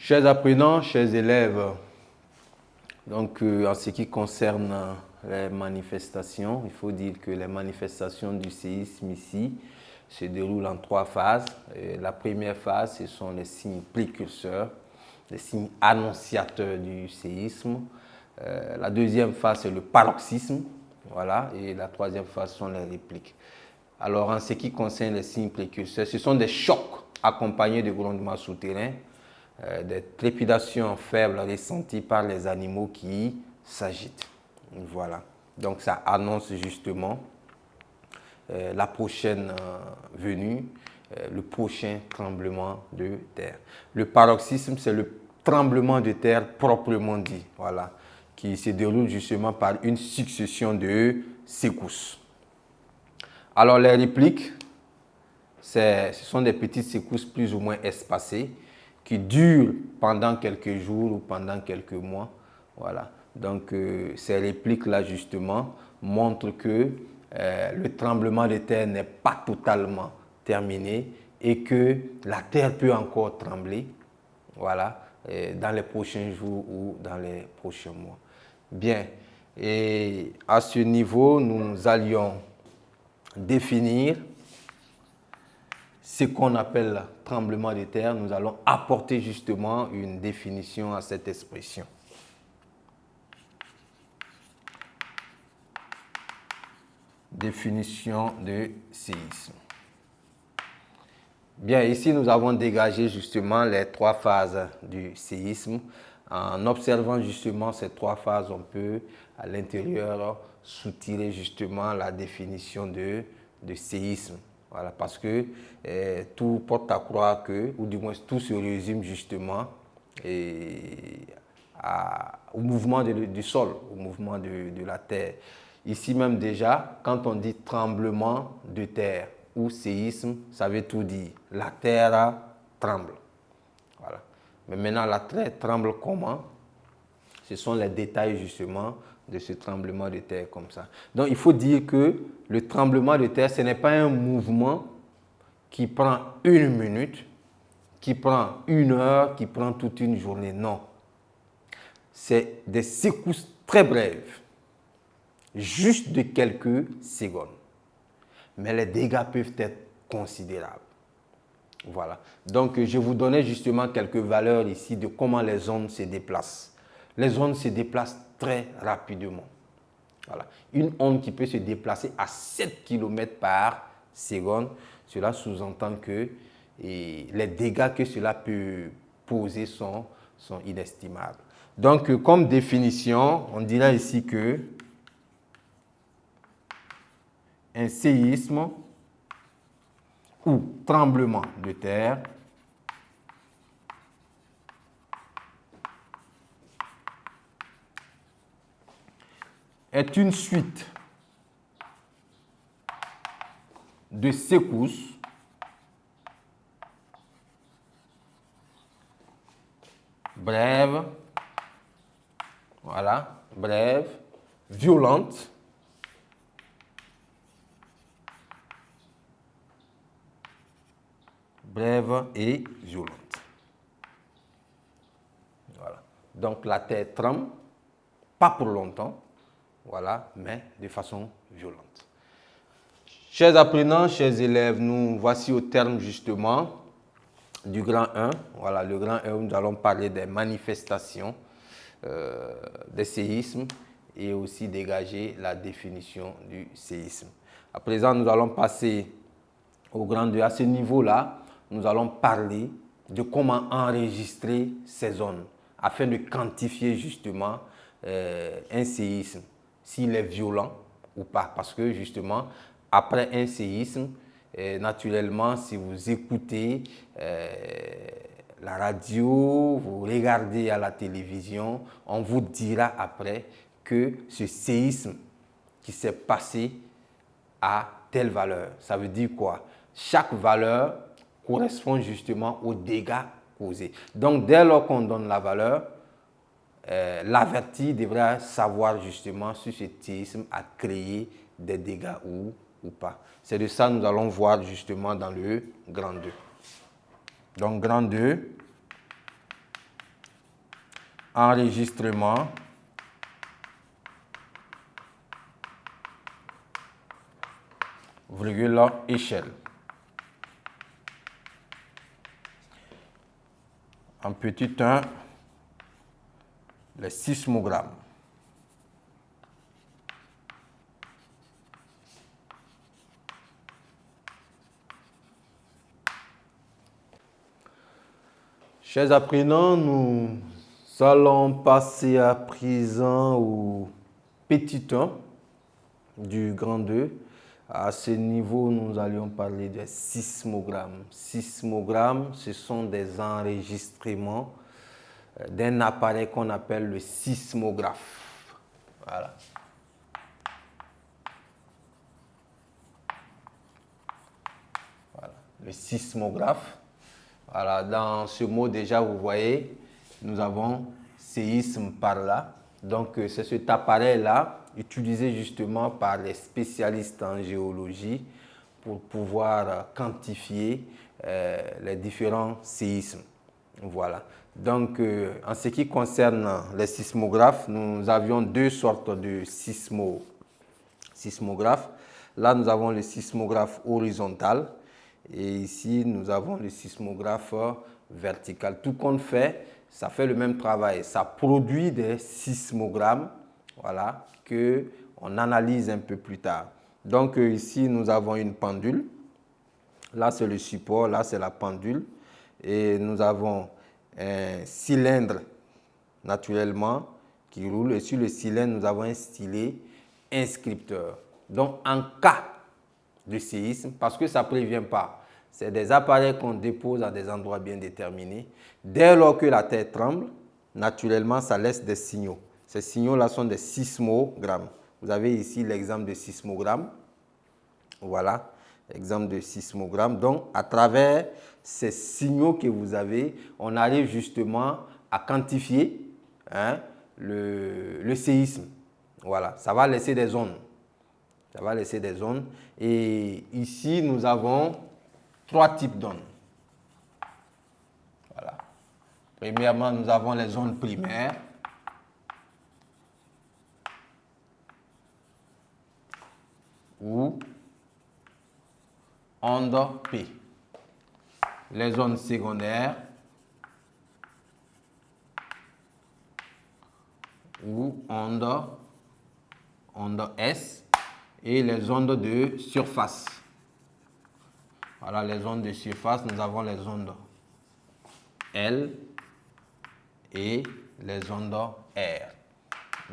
Chers apprenants, chers élèves, donc en ce qui concerne les manifestations, il faut dire que les manifestations du séisme ici se déroulent en 3 phases. La première phase, ce sont les signes précurseurs, les signes annonciateurs du séisme. La deuxième phase, c'est le paroxysme, voilà, et la troisième phase sont les répliques. Alors, en ce qui concerne les signes précurseurs, ce sont des chocs accompagnés de grondements souterrains, des trépidations faibles ressenties par les animaux qui s'agitent. Voilà. Donc, ça annonce justement la prochaine venue, le prochain tremblement de terre. Le paroxysme, c'est le tremblement de terre proprement dit, voilà, qui se déroule justement par une succession de secousses. Alors, les répliques, ce sont des petites secousses plus ou moins espacées qui durent pendant quelques jours ou pendant quelques mois. Voilà. Donc, ces répliques-là, justement, montrent que le tremblement de terre n'est pas totalement terminé et que la terre peut encore trembler, voilà, dans les prochains jours ou dans les prochains mois. Bien. Et à ce niveau, nous allions définir ce qu'on appelle tremblement de terre. Nous allons apporter justement une définition à cette expression. Définition de séisme. Bien, ici nous avons dégagé justement les 3 phases du séisme. En observant justement ces 3 phases, on peut à l'intérieur soutirer justement la définition de séisme. Voilà, parce que tout porte à croire que, ou du moins tout se résume justement au mouvement du sol, au mouvement de la terre. Ici même déjà, quand on dit tremblement de terre ou séisme, ça veut tout dire. La terre tremble. Voilà. Mais maintenant, la terre tremble comment? Ce sont les détails justement de ce tremblement de terre comme ça. Donc, il faut dire que le tremblement de terre, ce n'est pas un mouvement qui prend 1 minute, qui prend 1 heure, qui prend toute une journée. Non. C'est des secousses très brèves, juste de quelques secondes. Mais les dégâts peuvent être considérables. Voilà. Donc, je vous donnais justement quelques valeurs ici de comment les ondes se déplacent. Les ondes se déplacent très rapidement. Voilà. Une onde qui peut se déplacer à 7 km par seconde, cela sous-entend que les dégâts que cela peut poser sont inestimables. Donc, comme définition, on dirait ici que un séisme ou tremblement de terre est une suite de secousses brèves, voilà, brèves, violentes, brèves et violentes. Voilà. Donc la terre tremble, pas pour longtemps, voilà, mais de façon violente. Chers apprenants, chers élèves, nous voici au terme justement du grand 1. Voilà, le grand 1 où nous allons parler des manifestations des séismes et aussi dégager la définition du séisme. À présent, nous allons passer au grand 2. À ce niveau-là, nous allons parler de comment enregistrer ces zones afin de quantifier justement un séisme, s'il est violent ou pas. Parce que justement, après un séisme, naturellement, si vous écoutez la radio, vous regardez à la télévision, on vous dira après que ce séisme qui s'est passé a telle valeur. Ça veut dire quoi? Chaque valeur correspond justement aux dégâts causés. Donc, dès lors qu'on donne la valeur, l'averti devra savoir justement si ce séisme a créé des dégâts ou pas. C'est de ça que nous allons voir justement dans le grand 2. Donc, grand 2, enregistrement virgule échelle. En petit 1, les sismogrammes. Chers apprenants, nous allons passer à présent au petit 1 du grand 2. À ce niveau, nous allions parler des sismogrammes. Sismogrammes, ce sont des enregistrements d'un appareil qu'on appelle le sismographe. Voilà. Voilà. Le sismographe. Voilà. Dans ce mot, déjà, vous voyez, nous avons séisme par là. Donc, c'est cet appareil-là utilisé justement par les spécialistes en géologie pour pouvoir quantifier les différents séismes. Voilà. Donc, en ce qui concerne les sismographes, nous avions deux sortes de sismographes. Là, nous avons le sismographe horizontal et ici, nous avons le sismographe vertical. Tout compte fait, ça fait le même travail. Ça produit des sismogrammes, voilà, qu'on analyse un peu plus tard. Donc, ici, nous avons une pendule. Là, c'est le support. Là, c'est la pendule. Et nous avons un cylindre, naturellement, qui roule. Et sur le cylindre, nous avons un stylet inscripteur. Donc, en cas de séisme, parce que ça ne prévient pas, c'est des appareils qu'on dépose à des endroits bien déterminés. Dès lors que la terre tremble, naturellement, ça laisse des signaux. Ces signaux-là sont des sismogrammes. Vous avez ici l'exemple de sismogramme. Voilà, exemple de sismogramme. Donc, à travers ces signaux que vous avez, on arrive justement à quantifier le séisme. Voilà, ça va laisser des zones. Ça va laisser des zones. Et ici, nous avons trois types de zones. Voilà. Premièrement, nous avons les zones primaires. Ou onde P. Les zones secondaires ou onde S et les ondes de surface. Voilà, les ondes de surface, nous avons les ondes L et les ondes R.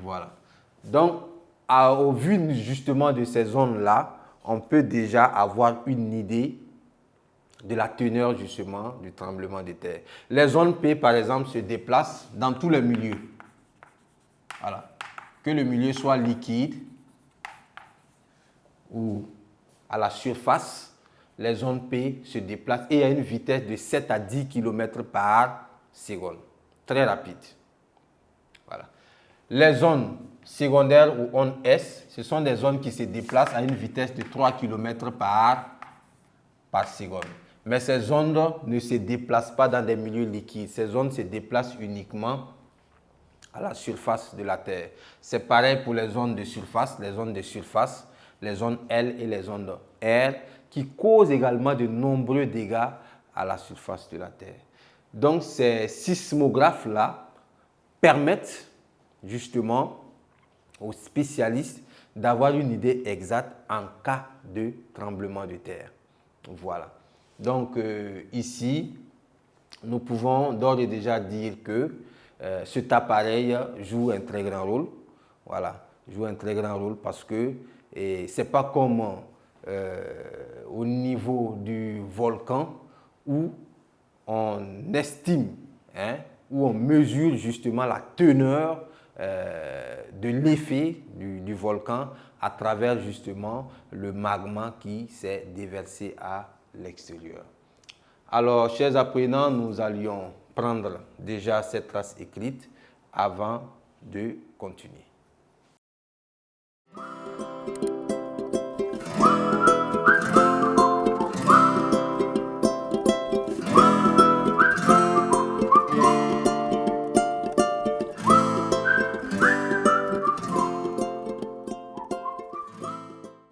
Voilà. Donc, au vu justement de ces zones-là, on peut déjà avoir une idée de la teneur justement du tremblement de terre. Les zones P, par exemple, se déplacent dans tous les milieux. Voilà. Que le milieu soit liquide ou à la surface, les zones P se déplacent et à une vitesse de 7 à 10 km par seconde. Très rapide. Voilà. Les zones secondaires ou ondes S, ce sont des zones qui se déplacent à une vitesse de 3 km par seconde. Mais ces ondes ne se déplacent pas dans des milieux liquides. Ces ondes se déplacent uniquement à la surface de la Terre. C'est pareil pour les ondes de surface, les ondes L et les ondes R, qui causent également de nombreux dégâts à la surface de la Terre. Donc, ces sismographes-là permettent justement aux spécialistes d'avoir une idée exacte en cas de tremblement de terre. Voilà. Donc, ici, nous pouvons d'ores et déjà dire que cet appareil joue un très grand rôle. Voilà, joue un très grand rôle parce que ce n'est pas comme au niveau du volcan où on estime, où on mesure justement la teneur de l'effet du volcan à travers justement le magma qui s'est déversé à l'extérieur. Alors, chers apprenants, nous allions prendre déjà cette trace écrite avant de continuer.